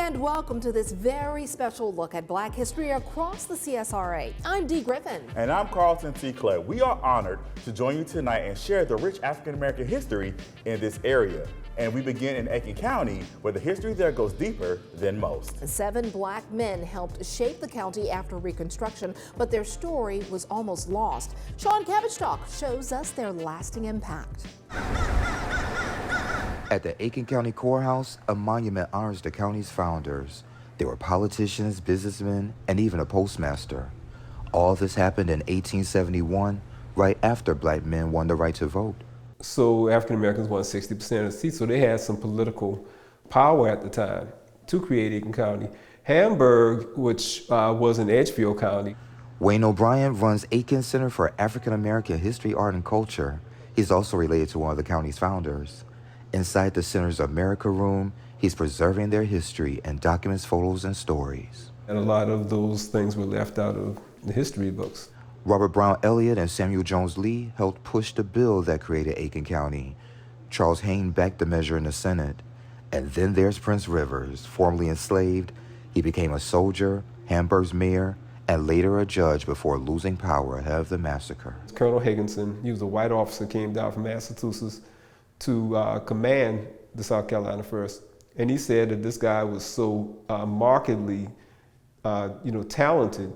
And welcome to this very special look at Black history across the CSRA. I'm Dee Griffin. And I'm Karlton T. Clay. We are honored to join you tonight and share the rich African-American history in this area. And we begin in Aiken County, where the history there goes deeper than most. 7 Black men helped shape the county after Reconstruction, but their story was almost lost. Sean Cabbage shows us their lasting impact. At the Aiken County Courthouse, a monument honors the county's founders. There were politicians, businessmen, and even a postmaster. All this happened in 1871, right after Black men won the right to vote. So African Americans won 60% of the seats, so they had some political power at the time to create Aiken County. Hamburg, which was in Edgefield County. Wayne O'Brien runs Aiken Center for African American History, Art, and Culture. He's also related to one of the county's founders. Inside the center's America Room, he's preserving their history and documents photos and stories. And a lot of those things were left out of the history books. Robert Brown Elliott and Samuel Jones Lee helped push the bill that created Aiken County. Charles Hayne backed the measure in the Senate. And then there's Prince Rivers, formerly enslaved. He became a soldier, Hamburg's mayor, and later a judge before losing power ahead of the massacre. Colonel Higginson, he was a white officer, came down from Massachusetts to command the South Carolina 1st. And he said that this guy was so markedly talented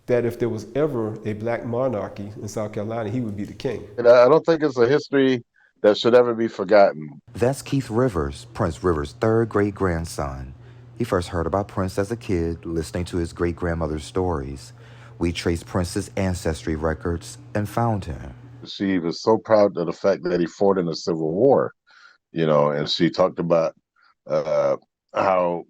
that if there was ever a black monarchy in South Carolina, he would be the king. And I don't think it's a history that should ever be forgotten. That's Keith Rivers, Prince Rivers' 3rd great-grandson. He first heard about Prince as a kid, listening to his great-grandmother's stories. We traced Prince's ancestry records and found him. She was so proud of the fact that he fought in the Civil War, and she talked about how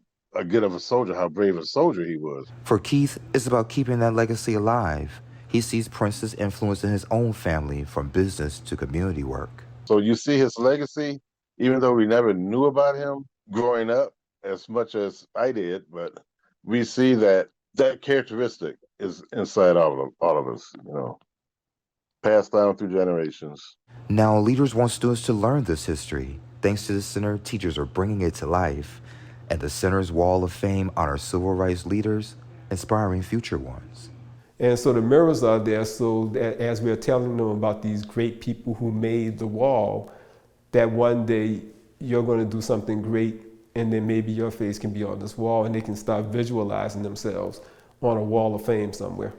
good of a soldier, how brave a soldier he was. For Keith, it's about keeping that legacy alive. He sees Prince's influence in his own family, from business to community work. So you see his legacy, even though we never knew about him growing up as much as I did, but we see that characteristic is inside all of us, passed down through generations. Now, leaders want students to learn this history. Thanks to the center, teachers are bringing it to life. And the center's Wall of Fame honors civil rights leaders, inspiring future ones. And so the mirrors are there so that as we're telling them about these great people who made the wall, that one day you're going to do something great, and then maybe your face can be on this wall and they can start visualizing themselves on a wall of fame somewhere.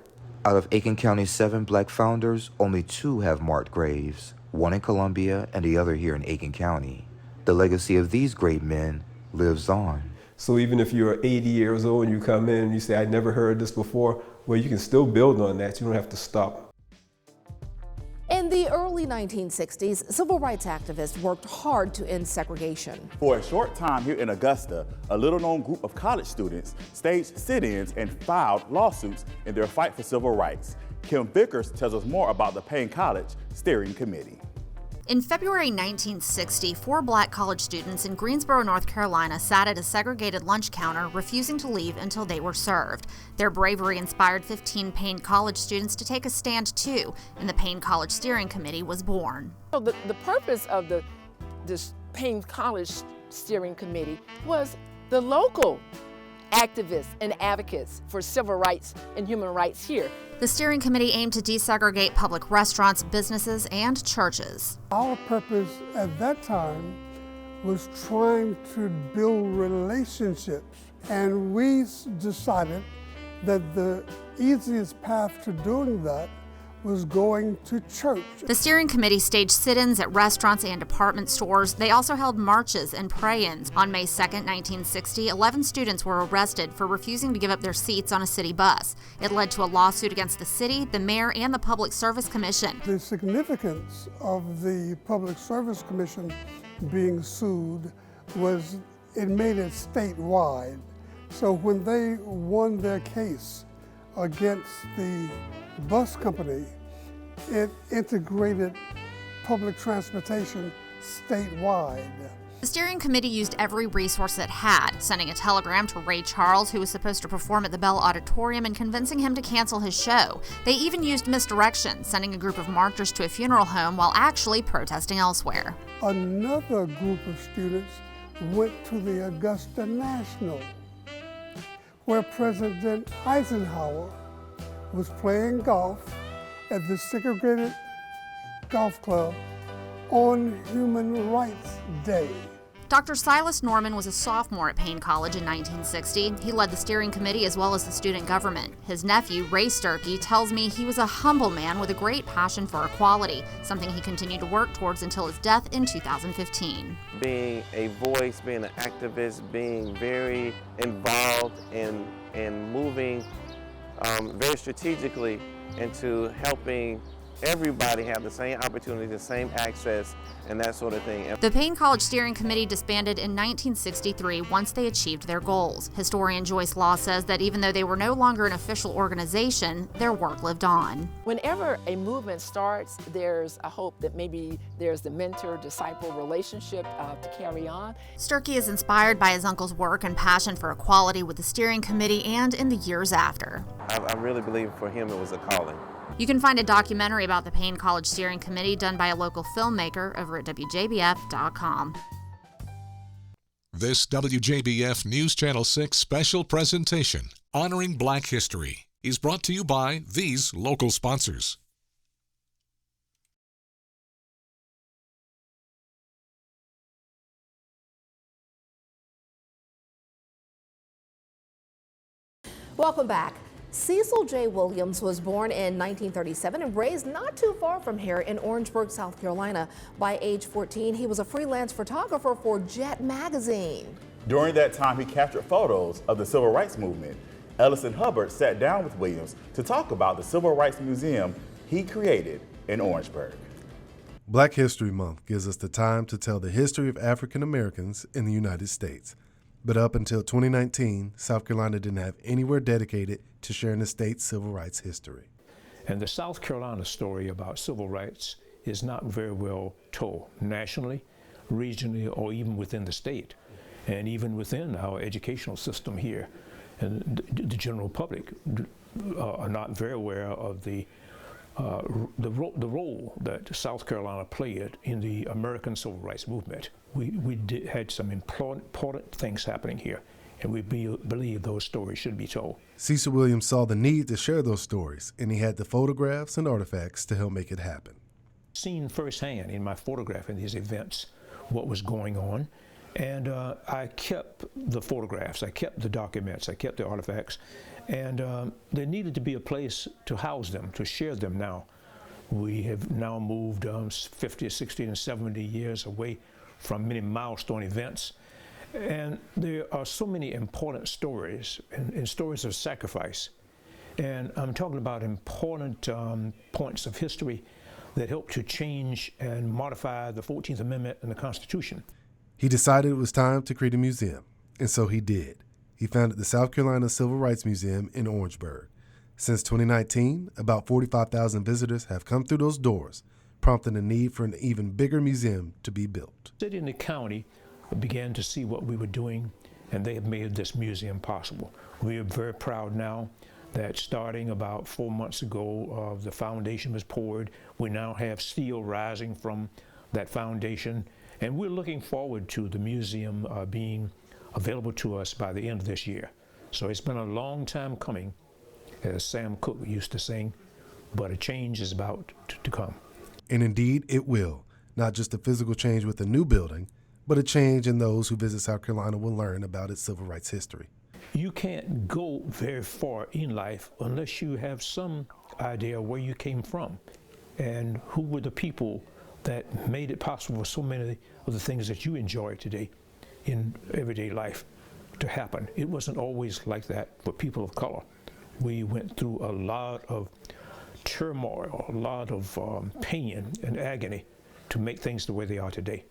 Out of Aiken County's 7 black founders, only 2 have marked graves, one in Columbia and the other here in Aiken County. The legacy of these great men lives on. So even if you're 80 years old and you come in and you say, I never heard this before, well, you can still build on that. You don't have to stop. In the early 1960s, civil rights activists worked hard to end segregation. For a short time here in Augusta, a little-known group of college students staged sit-ins and filed lawsuits in their fight for civil rights. Kim Vickers tells us more about the Payne College Steering Committee. In February 1960, 4 black college students in Greensboro, North Carolina sat at a segregated lunch counter, refusing to leave until they were served. Their bravery inspired 15 Payne College students to take a stand too, and the Payne College Steering Committee was born. So the purpose of this Payne College Steering Committee was the local activists and advocates for civil rights and human rights here. The steering committee aimed to desegregate public restaurants, businesses, and churches. Our purpose at that time was trying to build relationships, and we decided that the easiest path to doing that was going to church. The steering committee staged sit-ins at restaurants and department stores. They also held marches and pray-ins. On May 2, 1960, 11 students were arrested for refusing to give up their seats on a city bus. It led to a lawsuit against the city, the mayor, and the Public Service Commission. The significance of the Public Service Commission being sued was it made it statewide. So when they won their case against the bus company, it integrated public transportation statewide. The steering committee used every resource it had, sending a telegram to Ray Charles, who was supposed to perform at the Bell Auditorium, and convincing him to cancel his show. They even used misdirection, sending a group of marchers to a funeral home while actually protesting elsewhere. Another group of students went to the Augusta National where President Eisenhower was playing golf at the segregated golf club on Human Rights Day. Dr. Silas Norman was a sophomore at Payne College in 1960. He led the steering committee as well as the student government. His nephew, Ray Sturkey, tells me he was a humble man with a great passion for equality, something he continued to work towards until his death in 2015. Being a voice, being an activist, being very involved in moving very strategically into helping everybody have the same opportunity, the same access, and that sort of thing. The Payne College Steering Committee disbanded in 1963 once they achieved their goals. Historian Joyce Law says that even though they were no longer an official organization, their work lived on. Whenever a movement starts, there's a hope that maybe there's the mentor-disciple relationship to carry on. Sturkey is inspired by his uncle's work and passion for equality with the steering committee and in the years after. I really believe for him it was a calling. You can find a documentary about the Payne College Steering Committee done by a local filmmaker over at WJBF.com. This WJBF News Channel 6 special presentation, Honoring Black History, is brought to you by these local sponsors. Welcome back. Cecil J. Williams was born in 1937 and raised not too far from here in Orangeburg, South Carolina. By age 14, he was a freelance photographer for Jet magazine. During that time, he captured photos of the Civil Rights Movement. Ellison Hubbard sat down with Williams to talk about the Civil Rights Museum he created in Orangeburg. Black History Month gives us the time to tell the history of African Americans in the United States. But up until 2019, South Carolina didn't have anywhere dedicated to sharing the state's civil rights history. And the South Carolina story about civil rights is not very well told nationally, regionally, or even within the state, and even within our educational system here. And the general public are not very aware of the role that South Carolina played in the American civil rights movement. We had some important things happening here, and we believe those stories should be told. Cecil Williams saw the need to share those stories, and he had the photographs and artifacts to help make it happen. Seen firsthand in my photographing these events what was going on, and I kept the photographs, I kept the documents, I kept the artifacts, and there needed to be a place to house them, to share them now. We have now moved 50, 60, and 70 years away from many milestone events. And there are so many important stories and stories of sacrifice. And I'm talking about important points of history that help to change and modify the 14th Amendment and the Constitution. He decided it was time to create a museum, and so he did. He founded the South Carolina Civil Rights Museum in Orangeburg. Since 2019, about 45,000 visitors have come through those doors, prompting the need for an even bigger museum to be built. The city and the county began to see what we were doing, and they have made this museum possible. We are very proud now that starting about 4 months ago, the foundation was poured. We now have steel rising from that foundation, and we're looking forward to the museum being available to us by the end of this year. So it's been a long time coming, as Sam Cooke used to sing, but a change is about to come. And indeed it will. Not just a physical change with a new building, but a change in those who visit South Carolina will learn about its civil rights history. You can't go very far in life unless you have some idea where you came from and who were the people that made it possible for so many of the things that you enjoy today in everyday life to happen. It wasn't always like that for people of color. We went through a lot of turmoil, a lot of pain and agony to make things the way they are today.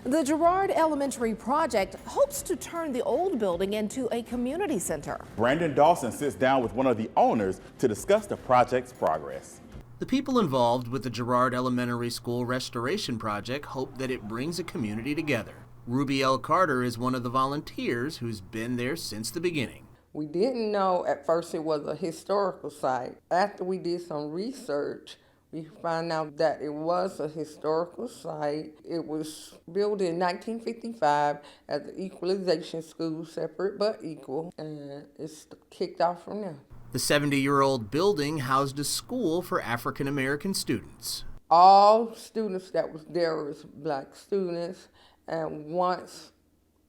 The Girard Elementary project hopes to turn the old building into a community center. Brandon Dawson sits down with one of the owners to discuss the project's progress. The people involved with the Girard Elementary School restoration project hope that it brings a community together. Ruby L. Carter is one of the volunteers who's been there since the beginning. We didn't know at first it was a historical site. After we did some research, we found out that it was a historical site. It was built in 1955 as an equalization school, separate but equal, and it's kicked off from there. The 70-year-old building housed a school for African American students. All students that was there was black students, and once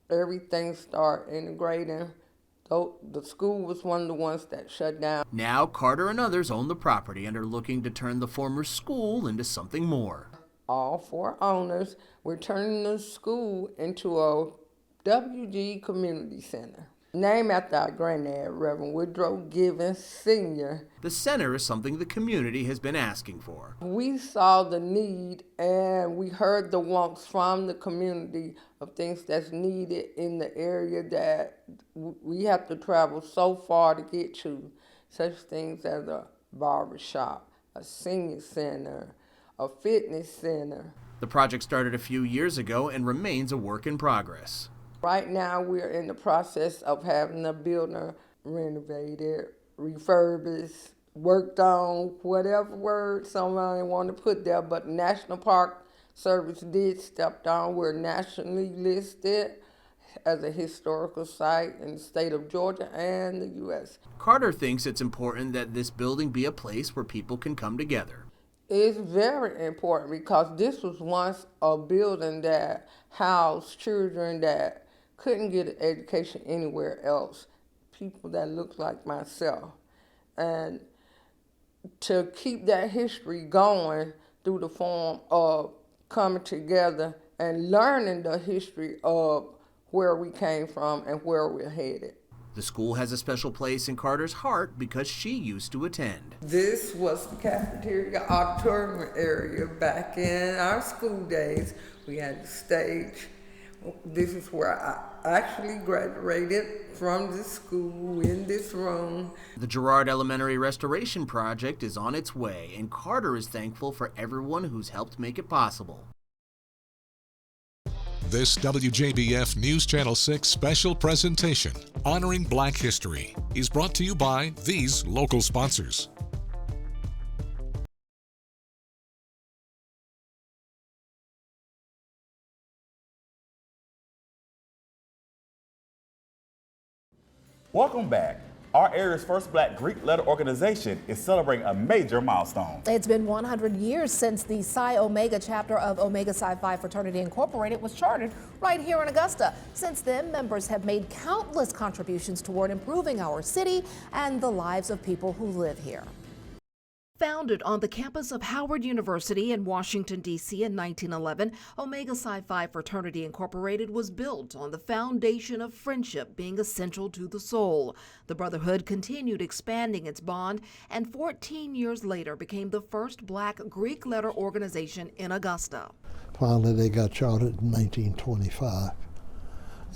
everything started integrating, the school was one of the ones that shut down. Now Carter and others own the property and are looking to turn the former school into something more. All four owners, we're turning the school into a WG Community Center, named after our granddad, Reverend Woodrow Given Sr. The center is something the community has been asking for. We saw the need and we heard the wants from the community of things that's needed in the area that we have to travel so far to get to, such things as a barber shop, a senior center, a fitness center. The project started a few years ago and remains a work in progress. Right now we're in the process of having the building renovated, refurbished, worked on, whatever word somebody want to put there, but National Park Service did step down. We're nationally listed as a historical site in the state of Georgia and the U.S. Carter thinks it's important that this building be a place where people can come together. It's very important because this was once a building that housed children that couldn't get an education anywhere else, people that looked like myself. And to keep that history going through the form of coming together and learning the history of where we came from and where we're headed. The school has a special place in Carter's heart because she used to attend. This was the cafeteria auditorium area back in our school days. We had the stage. This is where I actually graduated from the school, in this room. The Girard Elementary Restoration Project is on its way, and Carter is thankful for everyone who's helped make it possible. This WJBF News Channel 6 special presentation, Honoring Black History, is brought to you by these local sponsors. Welcome back. Our area's first black Greek letter organization is celebrating a major milestone. It's been 100 years since the Psi Omega chapter of Omega Psi Phi Fraternity Incorporated was chartered right here in Augusta. Since then, members have made countless contributions toward improving our city and the lives of people who live here. Founded on the campus of Howard University in Washington, D.C. in 1911, Omega Psi Phi Fraternity Incorporated was built on the foundation of friendship being essential to the soul. The Brotherhood continued expanding its bond and 14 years later became the first black Greek letter organization in Augusta. Finally, they got chartered in 1925,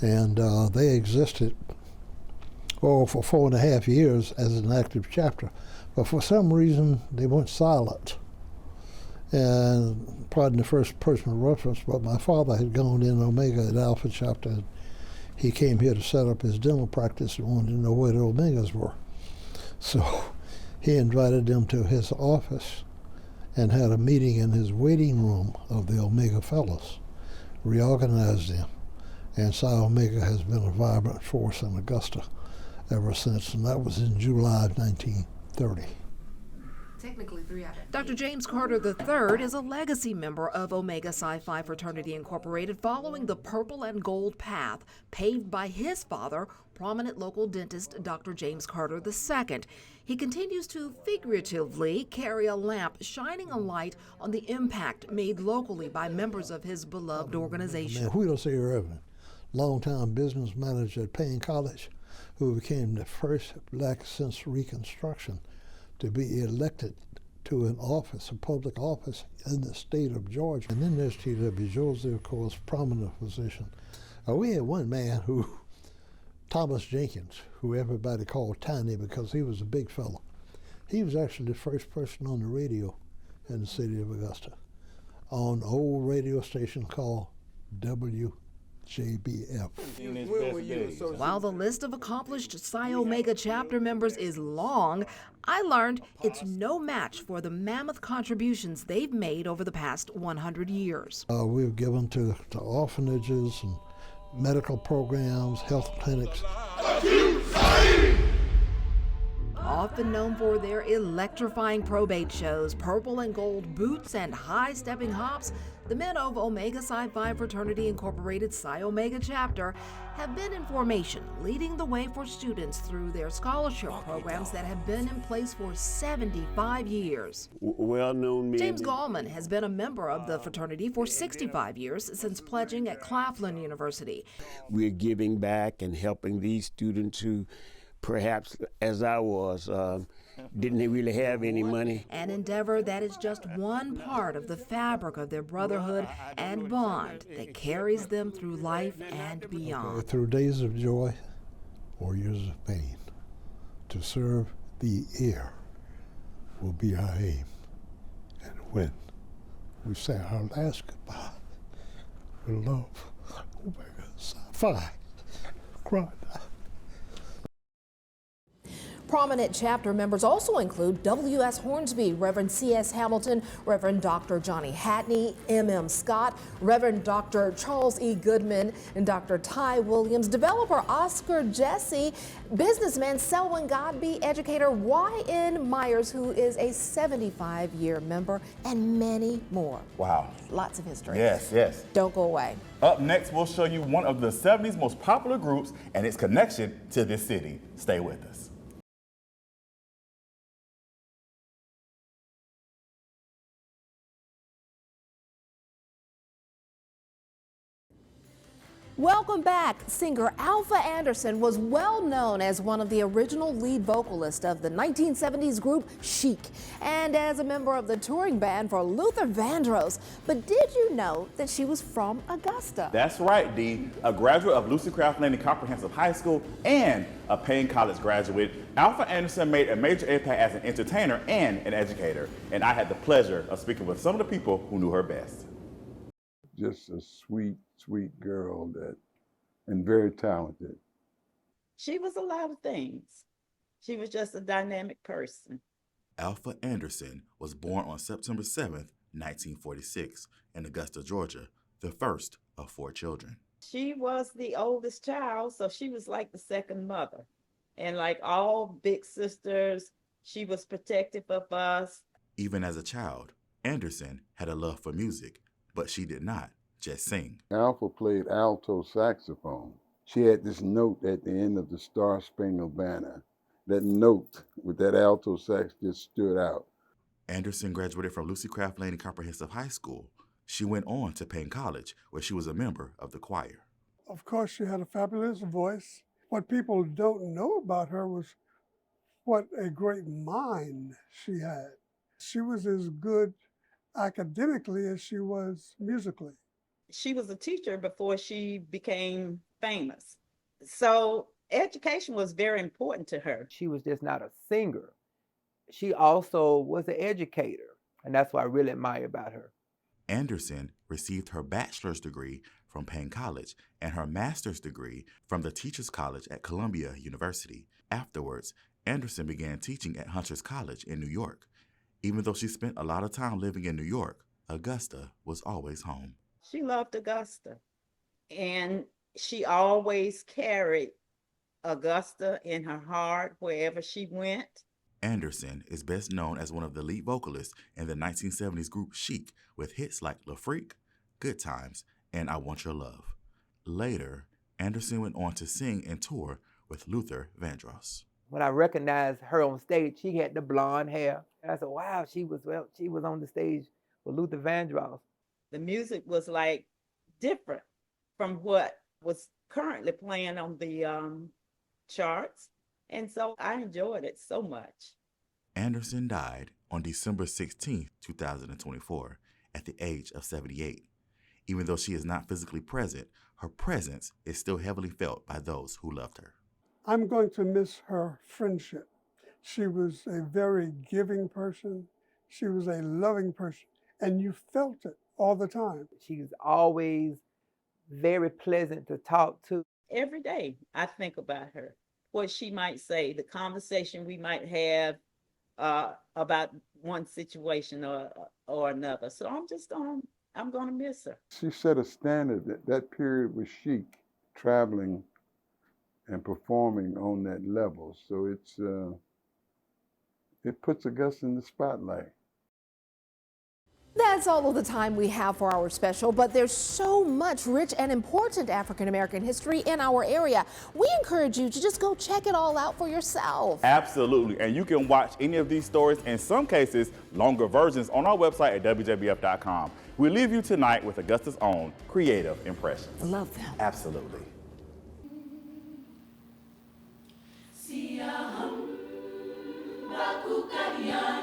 and they existed for 4.5 years as an active chapter. But for some reason, they went silent. And pardon the first personal reference, but my father had gone in Omega at Alpha chapter. He came here to set up his dental practice and wanted to know where the Omegas were. So he invited them to his office and had a meeting in his waiting room of the Omega fellows, reorganized them. And Psi Omega has been a vibrant force in Augusta ever since, and that was in July of 1930. Technically 3 out of Dr. James Carter III is a legacy member of Omega Psi Phi Fraternity Incorporated, following the purple and gold path paved by his father, prominent local dentist Dr. James Carter II. He continues to figuratively carry a lamp shining a light on the impact made locally by members of his beloved organization. Julio C. Irvin, longtime business manager at Payne College, who became the first black since Reconstruction to be elected to an office, a public office in the state of Georgia. And then there's T.W. Josey, of course, prominent physician. We had one man who, Thomas Jenkins, who everybody called Tiny because he was a big fellow. He was actually the first person on the radio in the city of Augusta, on an old radio station called WJBF. WJBF. While the list of accomplished Psi Omega chapter members is long, I learned it's no match for the mammoth contributions they've made over the past 100 years. We've given to orphanages and medical programs, health clinics. Often known for their electrifying probate shows, purple and gold boots, and high-stepping hops, the men of Omega Psi Phi Fraternity Incorporated Psi Omega chapter have been in formation, leading the way for students through their scholarship programs that have been in place for 75 years. Well-known men. James Gallman has been a member of the fraternity for 65 years since pledging at Karlton University. We're giving back and helping these students who perhaps, as I was, didn't really have any money. An endeavor that is just one part of the fabric of their brotherhood and bond that carries them through life and beyond. Through days of joy or years of pain, to serve the heir will be our aim. And when we say our last goodbye, we love Omega Psi Phi. Cry. Prominent chapter members also include W.S. Hornsby, Reverend C.S. Hamilton, Reverend Dr. Johnny Hatney, M.M. Scott, Reverend Dr. Charles E. Goodman, and Dr. Ty Williams, developer Oscar Jesse, businessman Selwyn Godby, educator Y.N. Myers, who is a 75-year member, and many more. Wow. Lots of history. Yes, yes. Don't go away. Up next, we'll show you one of the 70s most popular groups and its connection to this city. Stay with us. Welcome back. Singer Alpha Anderson was well known as one of the original lead vocalists of the 1970s group Chic and as a member of the touring band for Luther Vandross. But did you know that she was from Augusta? That's right, Dee. A graduate of Lucy Craft Laney Comprehensive High School and a Payne College graduate, Alpha Anderson made a major impact as an entertainer and an educator. And I had the pleasure of speaking with some of the people who knew her best. Just a sweet, sweet girl and very talented. She was a lot of things. She was just a dynamic person. Alpha Anderson was born on September 7th, 1946 in Augusta, Georgia, the first of 4 children. She was the oldest child, so she was like the second mother. And like all big sisters, she was protective of us. Even as a child, Anderson had a love for music, but she did not just sing. Alpha played alto saxophone. She had this note at the end of the Star Spangled Banner. That note with that alto sax just stood out. Anderson graduated from Lucy Craft Laney Comprehensive High School. She went on to Payne College, where she was a member of the choir. Of course, she had a fabulous voice. What people don't know about her was what a great mind she had. She was as good academically as she was musically. She was a teacher before she became famous. So education was very important to her. She was just not a singer. She also was an educator, and that's what I really admire about her. Anderson received her bachelor's degree from Payne College and her master's degree from the Teachers College at Columbia University. Afterwards, Anderson began teaching at Hunter's College in New York. Even though she spent a lot of time living in New York, Augusta was always home. She loved Augusta, and she always carried Augusta in her heart wherever she went. Anderson is best known as one of the lead vocalists in the 1970s group Chic, with hits like La Freak, Good Times, and I Want Your Love. Later, Anderson went on to sing and tour with Luther Vandross. When I recognized her on stage, she had the blonde hair. And I said, wow, she was on the stage with Luther Vandross. The music was like different from what was currently playing on the charts. And so I enjoyed it so much. Anderson died on December 16, 2024, at the age of 78. Even though she is not physically present, her presence is still heavily felt by those who loved her. I'm going to miss her friendship. She was a very giving person. She was a loving person, and you felt it all the time. She's always very pleasant to talk to. Every day I think about her, what she might say, the conversation we might have about one situation or another. So I'm gonna miss her. She set a standard. That period was chic, traveling and performing on that level. So it puts Augusta in the spotlight. That's all of the time we have for our special, but there's so much rich and important African-American history in our area. We encourage you to just go check it all out for yourself. Absolutely, and you can watch any of these stories, in some cases, longer versions, on our website at WJBF.com. We leave you tonight with Augusta's own creative impressions. Love them. Absolutely. Siya hum bakukarian.